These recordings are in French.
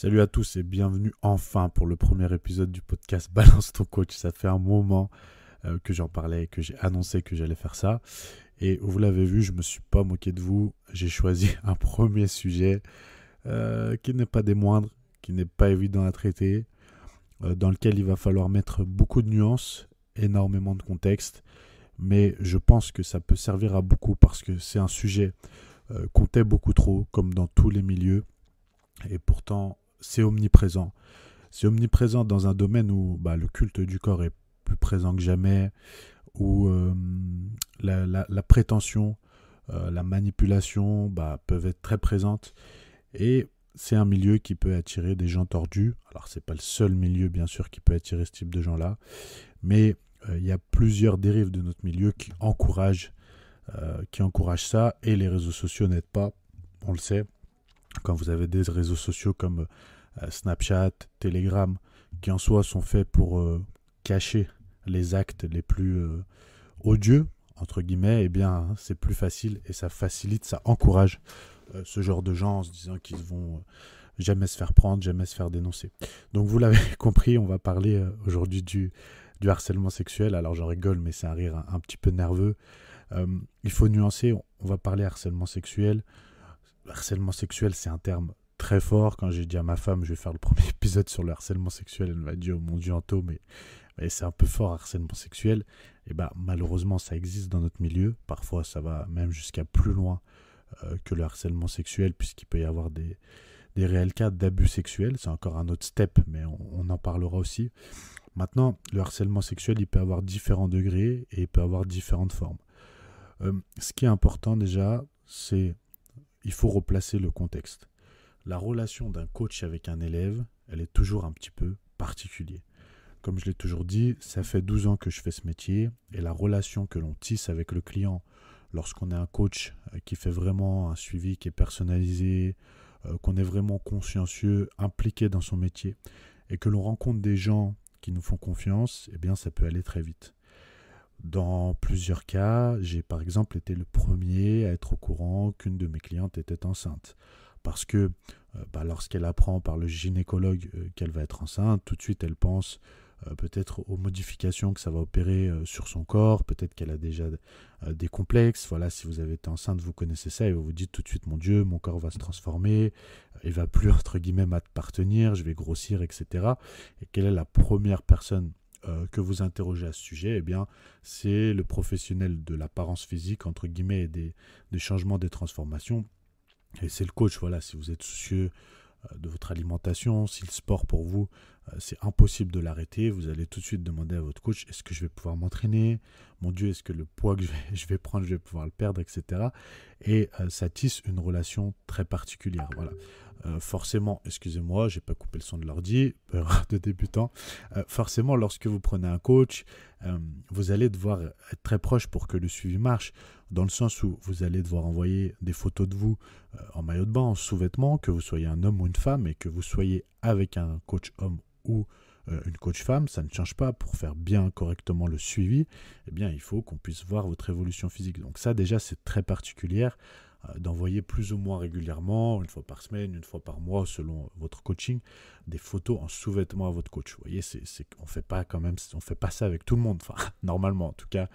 Salut à tous et bienvenue enfin pour le premier épisode du podcast Balance ton coach. Ça fait un moment que j'en parlais et que j'ai annoncé que j'allais faire ça. Et vous l'avez vu, je ne me suis pas moqué de vous. J'ai choisi un premier sujet qui n'est pas des moindres, qui n'est pas évident à traiter, dans lequel il va falloir mettre beaucoup de nuances, énormément de contexte. Mais je pense que ça peut servir à beaucoup parce que c'est un sujet qu'on tait beaucoup trop, comme dans tous les milieux. Et pourtant, c'est omniprésent. C'est omniprésent dans un domaine où le culte du corps est plus présent que jamais, où la prétention, la manipulation peuvent être très présentes. Et c'est un milieu qui peut attirer des gens tordus. Alors, c'est pas le seul milieu, bien sûr, qui peut attirer ce type de gens-là. Mais il y a plusieurs dérives de notre milieu qui encouragent ça. Et les réseaux sociaux n'aident pas, on le sait. Quand vous avez des réseaux sociaux comme Snapchat, Telegram, qui en soi sont faits pour cacher les actes les plus odieux, entre guillemets, eh bien, c'est plus facile et ça facilite, ça encourage ce genre de gens en se disant qu'ils vont jamais se faire prendre, jamais se faire dénoncer. Donc vous l'avez compris, on va parler aujourd'hui du harcèlement sexuel. Alors j'en rigole, mais c'est un rire un petit peu nerveux. Il faut nuancer, on va parler harcèlement sexuel. Harcèlement sexuel, c'est un terme très fort. Quand j'ai dit à ma femme, je vais faire le premier épisode sur le harcèlement sexuel, elle m'a dit, oh mon Dieu, Anto, mais c'est un peu fort, harcèlement sexuel. Et malheureusement, ça existe dans notre milieu. Parfois, ça va même jusqu'à plus loin que le harcèlement sexuel, puisqu'il peut y avoir des réels cas d'abus sexuels. C'est encore un autre step, mais on en parlera aussi. Maintenant, le harcèlement sexuel, il peut avoir différents degrés et il peut avoir différentes formes. Ce qui est important déjà, c'est il faut replacer le contexte. La relation d'un coach avec un élève, elle est toujours un petit peu particulière. Comme je l'ai toujours dit, ça fait 12 ans que je fais ce métier et la relation que l'on tisse avec le client lorsqu'on est un coach qui fait vraiment un suivi qui est personnalisé, qu'on est vraiment consciencieux, impliqué dans son métier et que l'on rencontre des gens qui nous font confiance, eh bien ça peut aller très vite. Dans plusieurs cas, j'ai par exemple été le premier à être au courant qu'une de mes clientes était enceinte. Parce que lorsqu'elle apprend par le gynécologue qu'elle va être enceinte, tout de suite elle pense peut-être aux modifications que ça va opérer sur son corps, peut-être qu'elle a déjà des complexes. Voilà, si vous avez été enceinte, vous connaissez ça et vous vous dites tout de suite, mon Dieu, mon corps va se transformer, il va plus entre guillemets m'appartenir, je vais grossir, etc. Et quelle est la première personne que vous interrogez à ce sujet? Eh bien, c'est le professionnel de l'apparence physique, entre guillemets, et des changements, des transformations. Et c'est le coach, voilà, si vous êtes soucieux de votre alimentation, si le sport pour vous, c'est impossible de l'arrêter, vous allez tout de suite demander à votre coach, est-ce que je vais pouvoir m'entraîner? Mon Dieu, est-ce que le poids que je vais prendre, je vais pouvoir le perdre, etc. Et ça tisse une relation très particulière, voilà. Forcément, excusez-moi, j'ai pas coupé le son de l'ordi, erreur de débutant. Forcément, lorsque vous prenez un coach, vous allez devoir être très proche pour que le suivi marche, dans le sens où vous allez devoir envoyer des photos de vous en maillot de bain, en sous-vêtements, que vous soyez un homme ou une femme, et que vous soyez avec un coach homme ou une coach femme, ça ne change pas. Pour faire bien correctement le suivi, eh bien, il faut qu'on puisse voir votre évolution physique. Donc ça, déjà, c'est très particulier d'envoyer plus ou moins régulièrement, une fois par semaine, une fois par mois, selon votre coaching, des photos en sous-vêtements à votre coach. Vous voyez, on fait pas ça avec tout le monde, enfin, normalement, en tout cas,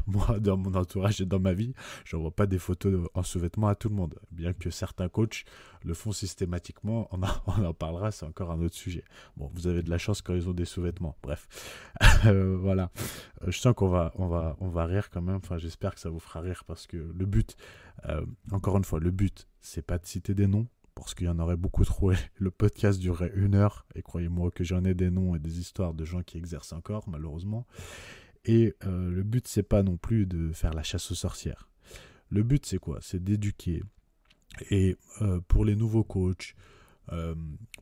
moi, dans mon entourage et dans ma vie, je n'envoie pas des photos en sous-vêtements à tout le monde, bien que certains coachs le font systématiquement, on en parlera, c'est encore un autre sujet. Bon, vous avez de la chance quand ils ont des sous-vêtements, bref, voilà. Je sens qu'on va rire quand même, enfin, j'espère que ça vous fera rire, parce que le but, encore une fois, le but, c'est pas de citer des noms, parce qu'il y en aurait beaucoup trop. Le podcast durerait 1 heure, et croyez-moi que j'en ai des noms et des histoires de gens qui exercent encore, malheureusement. Et le but, c'est pas non plus de faire la chasse aux sorcières. Le but, c'est quoi? C'est d'éduquer. Et pour les nouveaux coachs,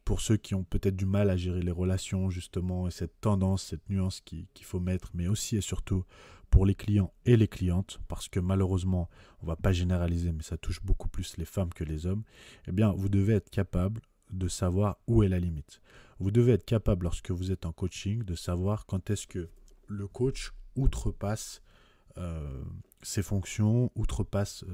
pour ceux qui ont peut-être du mal à gérer les relations, justement, et cette tendance, cette nuance qu'il faut mettre, mais aussi et surtout pour les clients et les clientes, parce que malheureusement, on ne va pas généraliser, mais ça touche beaucoup plus les femmes que les hommes, eh bien, vous devez être capable de savoir où est la limite. Vous devez être capable, lorsque vous êtes en coaching, de savoir quand est-ce que le coach outrepasse ses fonctions,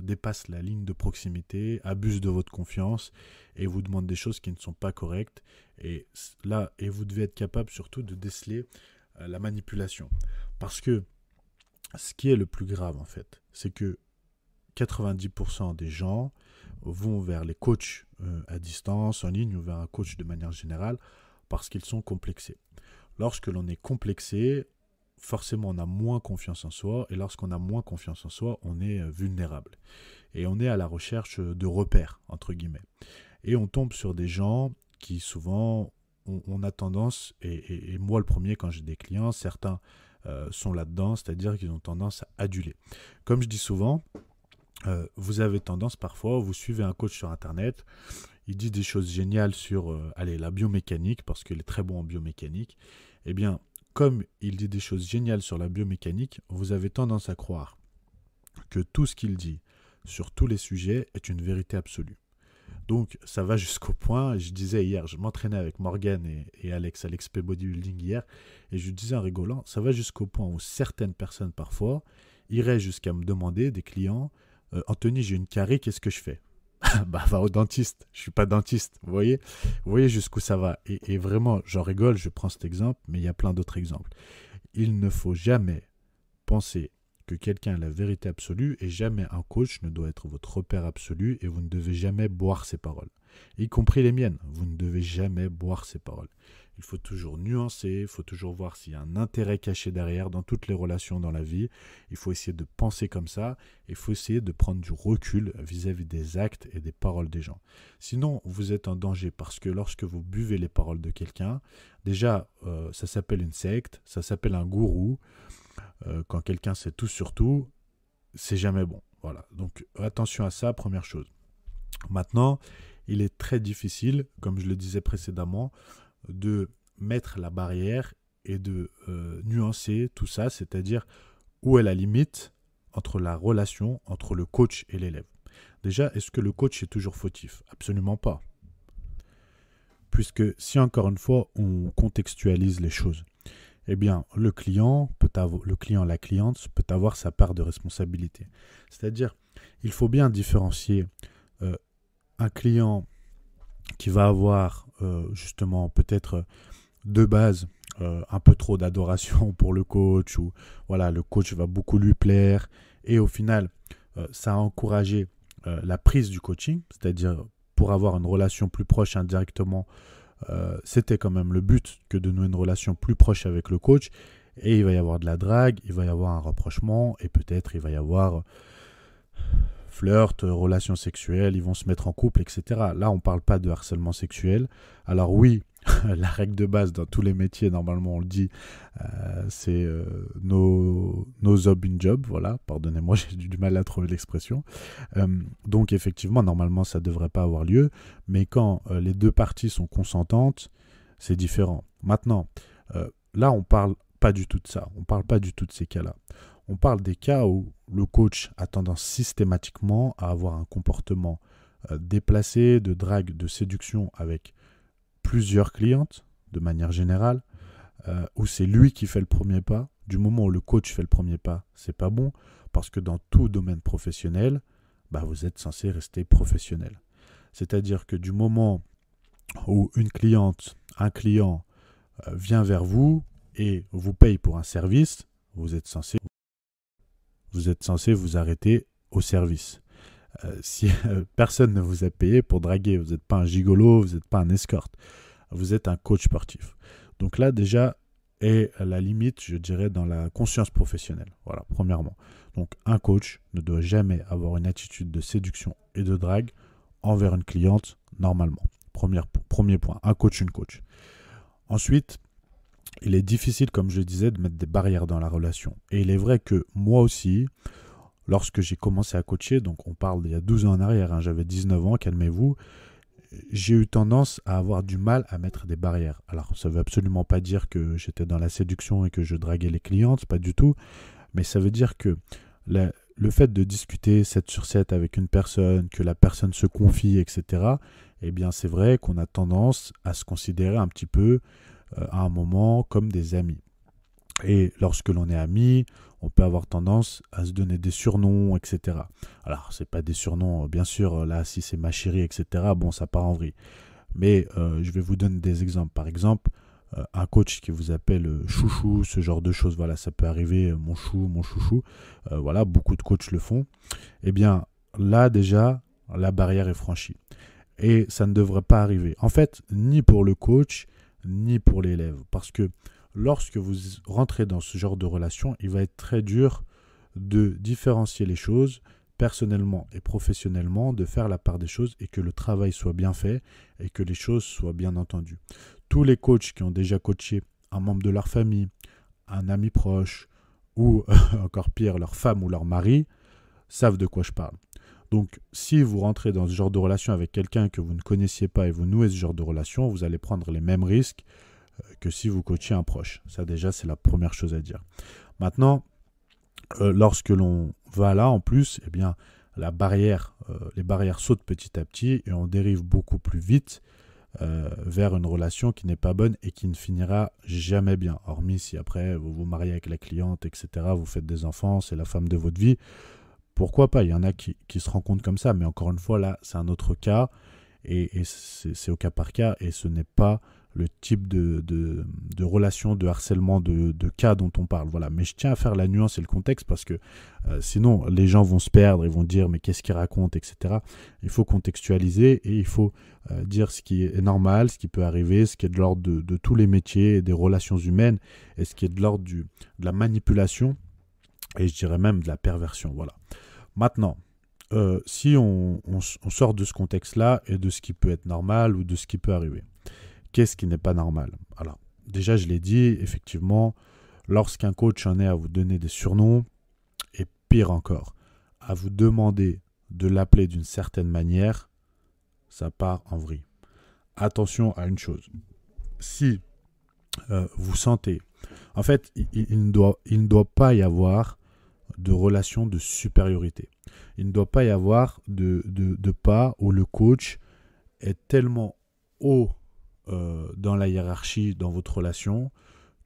dépasse la ligne de proximité, abuse de votre confiance et vous demande des choses qui ne sont pas correctes. Et vous devez être capable surtout de déceler la manipulation. Parce que ce qui est le plus grave en fait, c'est que 90% des gens vont vers les coachs à distance, en ligne ou vers un coach de manière générale parce qu'ils sont complexés. Lorsque l'on est complexé, forcément on a moins confiance en soi et lorsqu'on a moins confiance en soi, on est vulnérable. Et on est à la recherche de repères, entre guillemets. Et on tombe sur des gens qui souvent, on a tendance, et moi le premier quand j'ai des clients, certains sont là-dedans, c'est-à-dire qu'ils ont tendance à aduler. Comme je dis souvent, vous avez tendance parfois, vous suivez un coach sur internet, il dit des choses géniales sur la biomécanique, parce qu'il est très bon en biomécanique. Eh bien, comme il dit des choses géniales sur la biomécanique, vous avez tendance à croire que tout ce qu'il dit sur tous les sujets est une vérité absolue. Donc, ça va jusqu'au point, je disais hier, je m'entraînais avec Morgan et Alex à l'XP Bodybuilding hier, et je disais en rigolant, ça va jusqu'au point où certaines personnes parfois iraient jusqu'à me demander, des clients, Anthony, j'ai une carie, qu'est-ce que je fais? Bah, va au dentiste, je suis pas dentiste, vous voyez jusqu'où ça va. Et vraiment, j'en rigole, je prends cet exemple, mais il y a plein d'autres exemples. Il ne faut jamais penser que quelqu'un a la vérité absolue et jamais un coach ne doit être votre repère absolu et vous ne devez jamais boire ses paroles. Y compris les miennes, vous ne devez jamais boire ses paroles. Il faut toujours nuancer, il faut toujours voir s'il y a un intérêt caché derrière dans toutes les relations dans la vie. Il faut essayer de penser comme ça, il faut essayer de prendre du recul vis-à-vis des actes et des paroles des gens. Sinon, vous êtes en danger parce que lorsque vous buvez les paroles de quelqu'un, déjà, ça s'appelle une secte, ça s'appelle un gourou. Quand quelqu'un sait tout sur tout, c'est jamais bon. Voilà. Donc attention à ça, première chose. Maintenant, il est très difficile, comme je le disais précédemment, de mettre la barrière et de nuancer tout ça, c'est-à-dire où est la limite entre la relation entre le coach et l'élève. Déjà, est-ce que le coach est toujours fautif? Absolument pas. Puisque si encore une fois, on contextualise les choses, eh bien, la cliente peut avoir sa part de responsabilité. C'est-à-dire, il faut bien différencier un client qui va avoir justement peut-être de base un peu trop d'adoration pour le coach, ou voilà, le coach va beaucoup lui plaire, et au final, ça a encouragé la prise du coaching, c'est-à-dire pour avoir une relation plus proche indirectement, c'était quand même le but que de nouer une relation plus proche avec le coach, et il va y avoir de la drague, il va y avoir un rapprochement, et peut-être il va y avoir flirt, relations sexuelles, ils vont se mettre en couple, etc. Là, on ne parle pas de harcèlement sexuel. Alors oui, la règle de base dans tous les métiers, normalement on le dit, c'est no job in job, voilà, pardonnez-moi, j'ai du mal à trouver l'expression. Donc effectivement, normalement ça ne devrait pas avoir lieu, mais quand les deux parties sont consentantes, c'est différent. Maintenant, là on parle pas du tout de ça, on parle pas du tout de ces cas-là. On parle des cas où le coach a tendance systématiquement à avoir un comportement déplacé, de drague, de séduction avec plusieurs clientes, de manière générale, où c'est lui qui fait le premier pas. Du moment où le coach fait le premier pas, c'est pas bon, parce que dans tout domaine professionnel, vous êtes censé rester professionnel. C'est-à-dire que du moment où un client vient vers vous et vous paye pour un service, vous êtes censé vous arrêter au service. Si personne ne vous a payé pour draguer, vous n'êtes pas un gigolo, vous n'êtes pas un escorte, vous êtes un coach sportif. Donc là déjà est la limite, je dirais, dans la conscience professionnelle. Voilà, premièrement. Donc un coach ne doit jamais avoir une attitude de séduction et de drague envers une cliente normalement. Premier point, un coach, une coach. Ensuite, il est difficile, comme je le disais, de mettre des barrières dans la relation. Et il est vrai que moi aussi, lorsque j'ai commencé à coacher, donc on parle d'il y a 12 ans en arrière, j'avais 19 ans, calmez-vous, j'ai eu tendance à avoir du mal à mettre des barrières. Alors, ça ne veut absolument pas dire que j'étais dans la séduction et que je draguais les clientes, pas du tout, mais ça veut dire que le fait de discuter 7 sur 7 avec une personne, que la personne se confie, etc., eh bien, c'est vrai qu'on a tendance à se considérer un petit peu à un moment comme des amis. Et lorsque l'on est amis, on peut avoir tendance à se donner des surnoms, etc. Alors, c'est pas des surnoms, bien sûr, là, si c'est ma chérie, etc., bon, ça part en vrille. Mais je vais vous donner des exemples. Par exemple, un coach qui vous appelle chouchou, ce genre de choses, voilà, ça peut arriver, mon chou, mon chouchou. Voilà, beaucoup de coachs le font. Eh bien, là, déjà, la barrière est franchie. Et ça ne devrait pas arriver. En fait, ni pour le coach, ni pour l'élève. Parce que lorsque vous rentrez dans ce genre de relation, il va être très dur de différencier les choses personnellement et professionnellement, de faire la part des choses et que le travail soit bien fait et que les choses soient bien entendues. Tous les coachs qui ont déjà coaché un membre de leur famille, un ami proche ou encore pire, leur femme ou leur mari, savent de quoi je parle. Donc, si vous rentrez dans ce genre de relation avec quelqu'un que vous ne connaissiez pas et vous nouez ce genre de relation, vous allez prendre les mêmes risques que si vous coachiez un proche. Ça, déjà, c'est la première chose à dire. Maintenant, lorsque l'on va là, en plus, eh bien, les barrières sautent petit à petit et on dérive beaucoup plus vite vers une relation qui n'est pas bonne et qui ne finira jamais bien. Hormis si après, vous vous mariez avec la cliente, etc., vous faites des enfants, c'est la femme de votre vie. Pourquoi pas? Il y en a qui se rendent compte comme ça, mais encore une fois, là, c'est un autre cas, et c'est au cas par cas, et ce n'est pas le type de relation, de harcèlement, de cas dont on parle. Voilà. Mais je tiens à faire la nuance et le contexte, parce que sinon, les gens vont se perdre, ils vont dire, mais qu'est-ce qu'ils racontent, etc. Il faut contextualiser, et il faut dire ce qui est normal, ce qui peut arriver, ce qui est de l'ordre de tous les métiers et des relations humaines, et ce qui est de l'ordre de la manipulation, et je dirais même de la perversion. Voilà. Maintenant, si on sort de ce contexte-là et de ce qui peut être normal ou de ce qui peut arriver, qu'est-ce qui n'est pas normal? Alors, déjà, je l'ai dit, effectivement, lorsqu'un coach en est à vous donner des surnoms, et pire encore, à vous demander de l'appeler d'une certaine manière, ça part en vrille. Attention à une chose. Si vous sentez... En fait, il ne doit pas y avoir de relation de supériorité. Il ne doit pas y avoir de pas où le coach est tellement haut dans la hiérarchie, dans votre relation,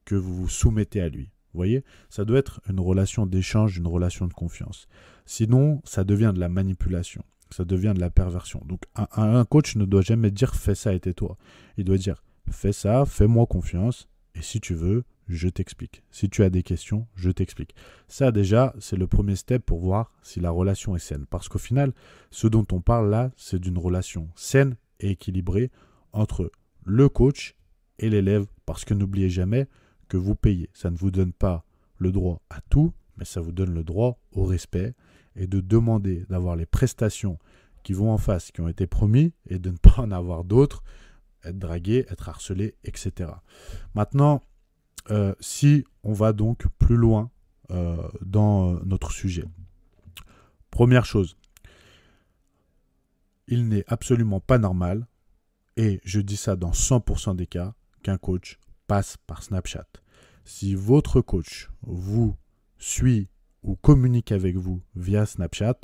que vous vous soumettez à lui. Vous voyez, ça doit être une relation d'échange, une relation de confiance. Sinon, ça devient de la manipulation, ça devient de la perversion. Donc, un coach ne doit jamais dire « fais ça et tais-toi ». Il doit dire « fais ça, fais-moi confiance, et si tu veux, je t'explique. Si tu as des questions, je t'explique. » Ça, déjà, c'est le premier step pour voir si la relation est saine. Parce qu'au final, ce dont on parle là, c'est d'une relation saine et équilibrée entre le coach et l'élève. Parce que n'oubliez jamais que vous payez. Ça ne vous donne pas le droit à tout, mais ça vous donne le droit au respect et de demander d'avoir les prestations qui vont en face, qui ont été promis, et de ne pas en avoir d'autres, être dragué, être harcelé, etc. Maintenant, si on va donc plus loin dans notre sujet. Première chose, il n'est absolument pas normal, et je dis ça dans 100% des cas, qu'un coach passe par Snapchat. Si votre coach vous suit ou communique avec vous via Snapchat,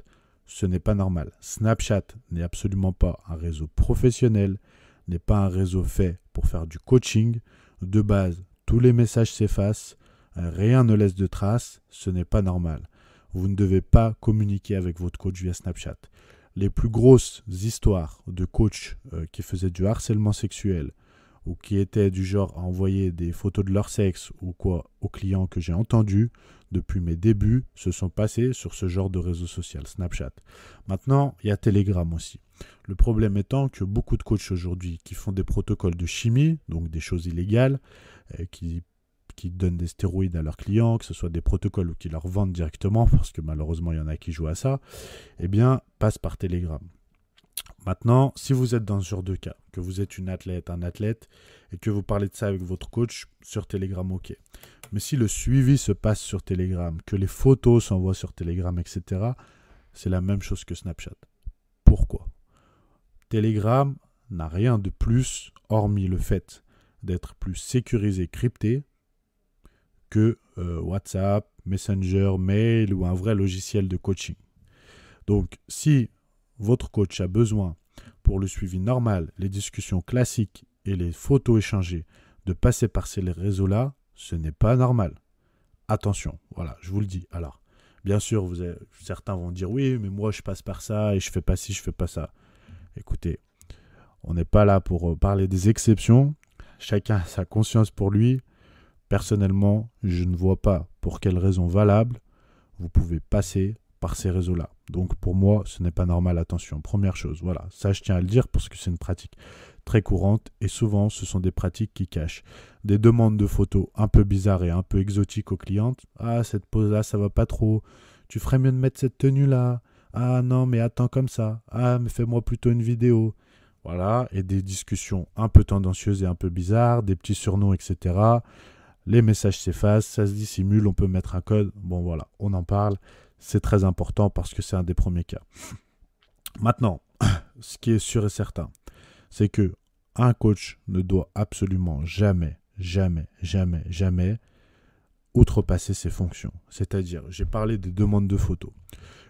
ce n'est pas normal. Snapchat n'est absolument pas un réseau professionnel, n'est pas un réseau fait pour faire du coaching. De base, tous les messages s'effacent, rien ne laisse de traces, ce n'est pas normal. Vous ne devez pas communiquer avec votre coach via Snapchat. Les plus grosses histoires de coachs qui faisaient du harcèlement sexuel ou qui étaient du genre à envoyer des photos de leur sexe ou quoi aux clients que j'ai entendus depuis mes débuts se sont passées sur ce genre de réseau social, Snapchat. Maintenant, il y a Telegram aussi. Le problème étant que beaucoup de coachs aujourd'hui qui font des protocoles de chimie, donc des choses illégales, qui donnent des stéroïdes à leurs clients, que ce soit des protocoles ou qui leur vendent directement, parce que malheureusement il y en a qui jouent à ça, eh bien, passent par Telegram. Maintenant, si vous êtes dans ce genre de cas, que vous êtes une athlète, un athlète, et que vous parlez de ça avec votre coach sur Telegram, ok. Mais si le suivi se passe sur Telegram, que les photos s'envoient sur Telegram, etc., c'est la même chose que Snapchat. Pourquoi? Telegram n'a rien de plus, hormis le fait d'être plus sécurisé, crypté, que WhatsApp, Messenger, Mail ou un vrai logiciel de coaching. Donc, si votre coach a besoin, pour le suivi normal, les discussions classiques et les photos échangées, de passer par ces réseaux-là, ce n'est pas normal. attention, voilà, je vous le dis. Alors, bien sûr, certains vont dire oui, mais moi je passe par ça et je fais pas ci, je fais pas ça. Écoutez, on n'est pas là pour parler des exceptions. Chacun a sa conscience pour lui. Personnellement, je ne vois pas pour quelle raison valable vous pouvez passer par ces réseaux-là. Donc pour moi, ce n'est pas normal, attention. Première chose, voilà, ça je tiens à le dire parce que c'est une pratique très courante et souvent ce sont des pratiques qui cachent des demandes de photos un peu bizarres et un peu exotiques aux clientes. Ah, cette pose-là, ça va pas trop. Tu ferais mieux de mettre cette tenue-là. Ah non, mais attends comme ça. Ah, mais fais-moi plutôt une vidéo. Voilà, et des discussions un peu tendancieuses et un peu bizarres, des petits surnoms, etc. Les messages s'effacent, ça se dissimule, on peut mettre un code. Bon voilà, on en parle. C'est très important parce que c'est un des premiers cas. Maintenant, ce qui est sûr et certain, c'est que un coach ne doit absolument jamais, jamais, jamais, jamais outrepasser ses fonctions. C'est-à-dire, j'ai parlé des demandes de photos.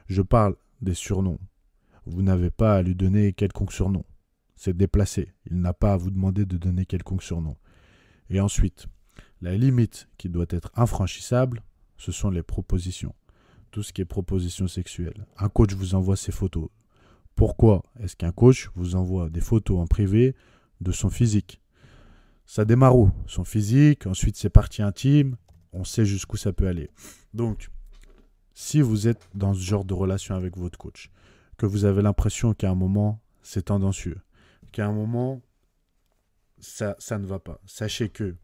Je parle des surnoms. Vous n'avez pas à lui donner quelconque surnom. C'est déplacé. Il n'a pas à vous demander de donner quelconque surnom. Et ensuite, la limite qui doit être infranchissable, ce sont les propositions. Tout ce qui est proposition sexuelle. Un coach vous envoie ses photos. Pourquoi est-ce qu'un coach vous envoie des photos en privé de son physique? Ça démarre où? Son physique, ensuite ses parties intimes, on sait jusqu'où ça peut aller. Donc, si vous êtes dans ce genre de relation avec votre coach, que vous avez l'impression qu'à un moment, c'est tendancieux, qu'à un moment, ça ne va pas, sachez que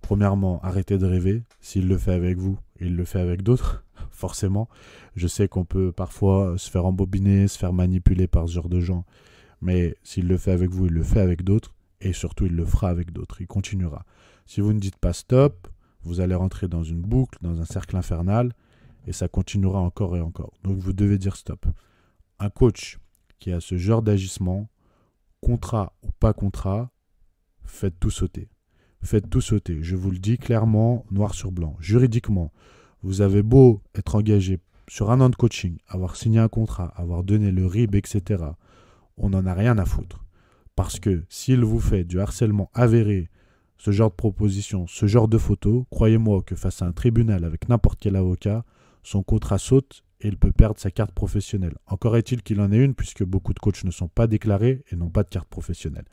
premièrement, arrêtez de rêver. S'il le fait avec vous, il le fait avec d'autres, forcément. Je sais qu'on peut parfois se faire embobiner, se faire manipuler par ce genre de gens. Mais s'il le fait avec vous, il le fait avec d'autres. Et surtout, il le fera avec d'autres. Il continuera. Si vous ne dites pas stop, vous allez rentrer dans une boucle, dans un cercle infernal. Et ça continuera encore et encore. Donc, vous devez dire stop. Un coach qui a ce genre d'agissement, contrat ou pas contrat, faites tout sauter. Faites tout sauter. Je vous le dis clairement, noir sur blanc. Juridiquement, vous avez beau être engagé sur un an de coaching, avoir signé un contrat, avoir donné le RIB, etc. On n'en a rien à foutre. Parce que s'il vous fait du harcèlement avéré, ce genre de proposition, ce genre de photos, croyez-moi que face à un tribunal avec n'importe quel avocat, son contrat saute et il peut perdre sa carte professionnelle. Encore est-il qu'il en ait une puisque beaucoup de coachs ne sont pas déclarés et n'ont pas de carte professionnelle.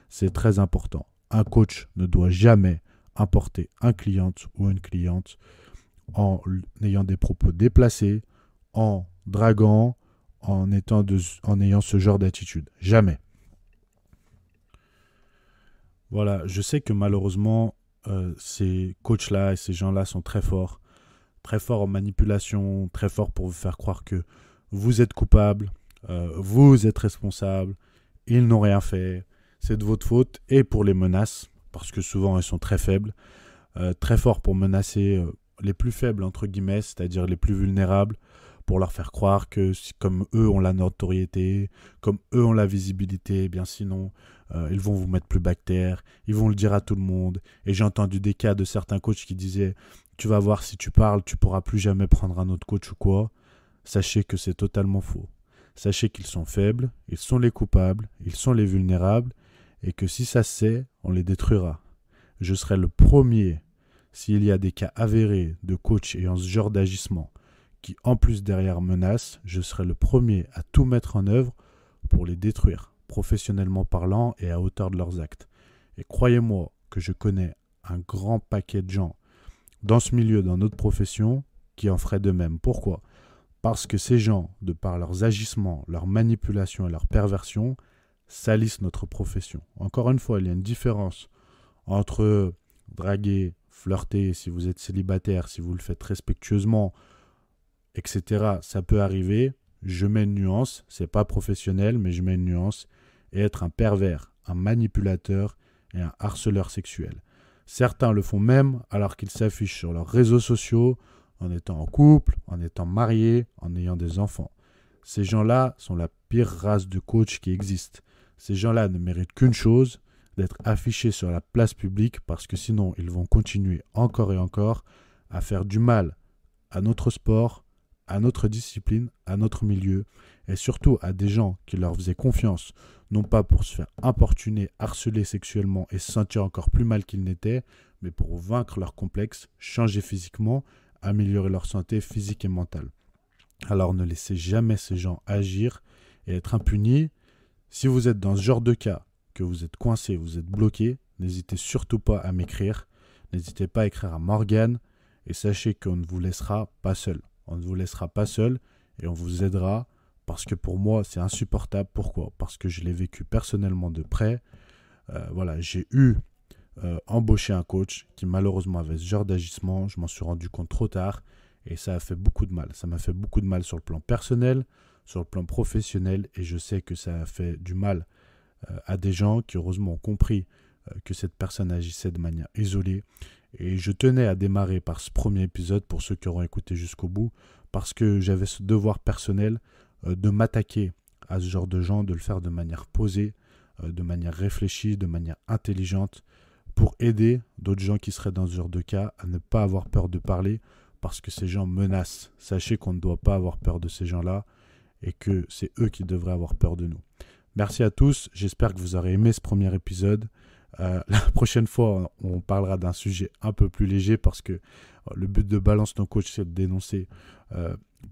C'est très important. Un coach ne doit jamais importer un client ou une cliente en ayant des propos déplacés, en draguant, en ayant ce genre d'attitude. Jamais. Voilà, je sais que malheureusement, ces coachs-là et ces gens-là sont très forts en manipulation, très forts pour vous faire croire que vous êtes coupable, vous êtes responsable, ils n'ont rien fait, c'est de votre faute, et pour les menaces, parce que souvent elles sont très faibles, très forts pour menacer les plus faibles, entre guillemets, c'est-à-dire les plus vulnérables, pour leur faire croire que comme eux ont la notoriété, comme eux ont la visibilité, eh bien sinon ils vont vous mettre plus bactère, ils vont le dire à tout le monde. Et j'ai entendu des cas de certains coachs qui disaient « Tu vas voir, si tu parles, tu pourras plus jamais prendre un autre coach ou quoi ». Sachez que c'est totalement faux. Sachez qu'ils sont faibles, ils sont les coupables, ils sont les vulnérables, et que si ça se sait, on les détruira. Je serai le premier, s'il y a des cas avérés de coachs ayant ce genre d'agissement, qui en plus derrière menacent, je serai le premier à tout mettre en œuvre pour les détruire, professionnellement parlant et à hauteur de leurs actes. Et croyez-moi que je connais un grand paquet de gens dans ce milieu, dans notre profession, qui en feraient de même. Pourquoi ? Parce que ces gens, de par leurs agissements, leurs manipulations et leurs perversions, salissent notre profession. Encore une fois, il y a une différence entre draguer, flirter, si vous êtes célibataire, si vous le faites respectueusement, etc. Ça peut arriver. Je mets une nuance. C'est pas professionnel, mais je mets une nuance. Et être un pervers, un manipulateur et un harceleur sexuel. Certains le font même alors qu'ils s'affichent sur leurs réseaux sociaux, en étant en couple, en étant mariés, en ayant des enfants. Ces gens-là sont la pire race de coach qui existe. Ces gens-là ne méritent qu'une chose, d'être affichés sur la place publique, parce que sinon ils vont continuer encore et encore à faire du mal à notre sport, à notre discipline, à notre milieu, et surtout à des gens qui leur faisaient confiance, non pas pour se faire importuner, harceler sexuellement et se sentir encore plus mal qu'ils n'étaient, mais pour vaincre leur complexe, changer physiquement, améliorer leur santé physique et mentale. Alors ne laissez jamais ces gens agir et être impunis. Si vous êtes dans ce genre de cas, que vous êtes coincé, vous êtes bloqué, n'hésitez surtout pas à m'écrire. N'hésitez pas à écrire à Morgane et sachez qu'on ne vous laissera pas seul. On ne vous laissera pas seul et on vous aidera parce que pour moi, c'est insupportable. Pourquoi ? Parce que je l'ai vécu personnellement de près. Voilà, j'ai embauché un coach qui malheureusement avait ce genre d'agissement. Je m'en suis rendu compte trop tard et ça a fait beaucoup de mal. Ça m'a fait beaucoup de mal sur le plan personnel, sur le plan professionnel et je sais que ça a fait du mal à des gens qui heureusement ont compris que cette personne agissait de manière isolée. Et je tenais à démarrer par ce premier épisode pour ceux qui auront écouté jusqu'au bout parce que j'avais ce devoir personnel de m'attaquer à ce genre de gens, de le faire de manière posée, de manière réfléchie, de manière intelligente pour aider d'autres gens qui seraient dans ce genre de cas à ne pas avoir peur de parler parce que ces gens menacent. Sachez qu'on ne doit pas avoir peur de ces gens-là et que c'est eux qui devraient avoir peur de nous. Merci à tous, j'espère que vous aurez aimé ce premier épisode. La prochaine fois, on parlera d'un sujet un peu plus léger parce que le but de Balance ton coach, c'est de dénoncer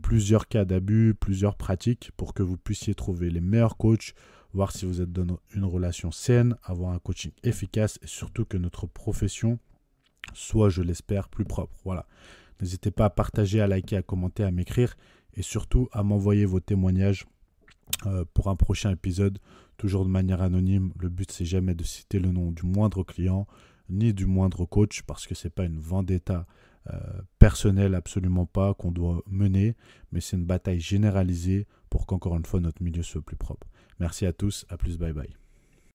plusieurs cas d'abus, plusieurs pratiques pour que vous puissiez trouver les meilleurs coachs, voir si vous êtes dans une relation saine, avoir un coaching efficace et surtout que notre profession soit, je l'espère, plus propre. Voilà. N'hésitez pas à partager, à liker, à commenter, à m'écrire et surtout à m'envoyer vos témoignages pour un prochain épisode, toujours de manière anonyme. Le but, c'est jamais de citer le nom du moindre client ni du moindre coach parce que c'est pas une vendetta personnelle, absolument pas, qu'on doit mener, mais c'est une bataille généralisée pour qu'encore une fois notre milieu soit plus propre. Merci à tous, à plus, bye bye.